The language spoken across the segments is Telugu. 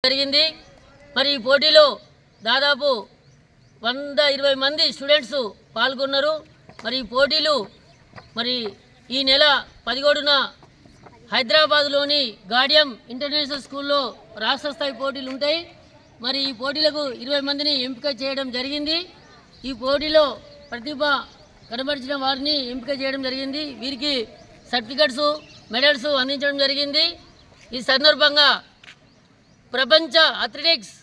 జరిగింది। మరి ఈ పోటీలో దాదాపు 120 మంది స్టూడెంట్స్ పాల్గొన్నారు। మరి ఈ పోటీలు మరి ఈ నెల 17న హైదరాబాద్లోని గాడియం ఇంటర్నేషనల్ స్కూల్లో రాష్ట్ర స్థాయి పోటీలు ఉంటాయి। మరి ఈ పోటీలకు 20 మందిని ఎంపిక చేయడం జరిగింది। ఈ పోటీలో ప్రతిభ కనబరిచిన వారిని ఎంపిక చేయడం జరిగింది। వీరికి సర్టిఫికెట్స్ మెడల్స్ అందించడం జరిగింది। ఈ సందర్భంగా ప్రపంచ అథ్లెటిక్స్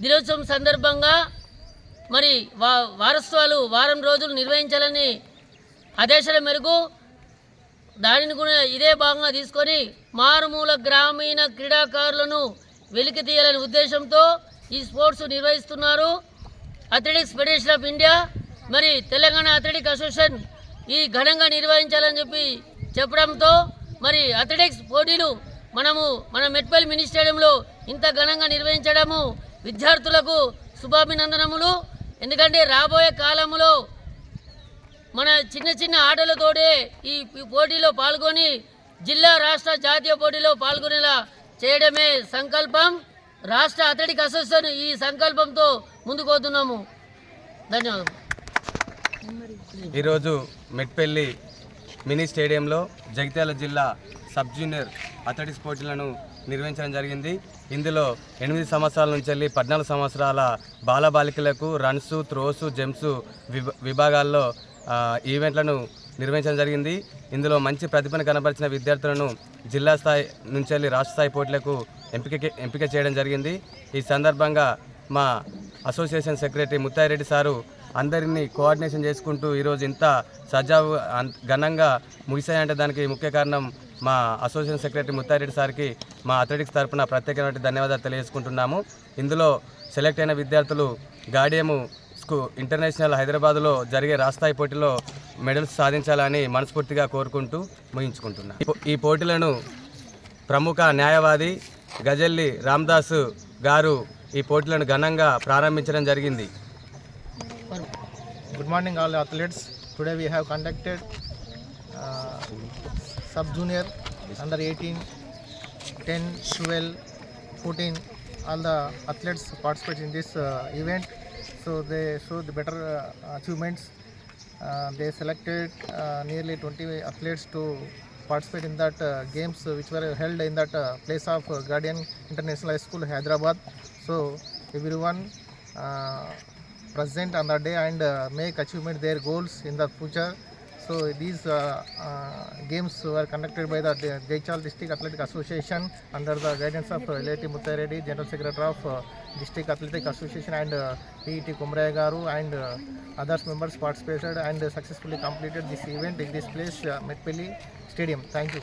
దినోత్సవం సందర్భంగా మరి వారోత్సవాలు వారం రోజులు నిర్వహించాలని ఆదేశాల మేరకు దానిని కూడా ఇదే భాగంగా తీసుకొని మారుమూల గ్రామీణ క్రీడాకారులను వెలికి తీయాలనే ఉద్దేశంతో ఈ స్పోర్ట్స్ నిర్వహిస్తున్నారు। అథ్లెటిక్స్ ఫెడరేషన్ ఆఫ్ ఇండియా మరి తెలంగాణ అథ్లెటిక్ అసోసియేషన్ ఈ ఘనంగా నిర్వహించాలని చెప్పడంతో మరి అథ్లెటిక్స్ పోటీలు మన మెట్పల్లి మినీ స్టేడియంలో ఇంత ఘనంగా నిర్వహించడము విద్యార్థులకు శుభాభినందనములు। ఎందుకంటే రాబోయే కాలంలో మన చిన్న ఆటలతోటే ఈ పోటీలో పాల్గొని జిల్లా రాష్ట్ర జాతీయ పోటీలో పాల్గొనేలా చేయడమే సంకల్పం। రాష్ట్ర అథ్లెటిక్ అసోసియేషన్ ఈ సంకల్పంతో ముందుకు పోతున్నాము। ధన్యవాదాలు। ఈరోజు మెట్పల్లి మినీ స్టేడియంలో జగిత్యాల జిల్లా సబ్ జూనియర్ అథ్లెటిక్స్ పోటీలను నిర్వహించడం జరిగింది। ఇందులో 8 సంవత్సరాల నుంచి వెళ్ళి 14 సంవత్సరాల బాలబాలికలకు రన్స్, త్రోస్, జంప్స్ విభాగాల్లో ఈవెంట్లను నిర్వహించడం జరిగింది। ఇందులో మంచి ప్రతిభను కనబరిచిన విద్యార్థులను జిల్లా స్థాయి నుంచి వెళ్ళి రాష్ట్ర స్థాయి పోటీలకు ఎంపిక చేయడం జరిగింది। ఈ సందర్భంగా మా అసోసియేషన్ సెక్రటరీ ముత్తాయిరెడ్డి సారు అందరినీ కోఆర్డినేషన్ చేసుకుంటూ ఈరోజు ఇంత సజావు ఘనంగా ముగిసాయంటే దానికి ముఖ్య కారణం మా అసోసియేషన్ సెక్రటరీ ముత్తాయిరెడ్డి సార్కి మా అథ్లెటిక్స్ తరఫున ప్రత్యేకమైన ధన్యవాదాలు తెలియజేసుకుంటున్నాము। ఇందులో సెలెక్ట్ అయిన విద్యార్థులు గాడియం ఇంటర్నేషనల్ హైదరాబాద్లో జరిగే రాష్ట్రస్థాయి పోటీలో మెడల్స్ సాధించాలని మనస్ఫూర్తిగా కోరుకుంటూ ముగించుకుంటున్నాను। ఈ పోటీలను ప్రముఖ న్యాయవాది గజల్లి రామ్దాస్ గారు ఈ పోటీలను ఘనంగా ప్రారంభించడం జరిగింది। Good morning all athletes. Today we have conducted sub junior, under 18, 10, 12, 14 all the athletes participate in this event, so they showed the better achievements. They selected nearly 20 athletes to participate in that games which were held in that place of Guardian International High School, Hyderabad. So everyone present on that day and make achievement their goals in the future. So these games were conducted by the Jaychal District Athletic Association under the guidance of L.A.T. Muttareddy, General Secretary of District Athletic Association, and P.E.T. Kumraya Garu and others members participated and successfully completed this event in this place, Metpalli Stadium. Thank you.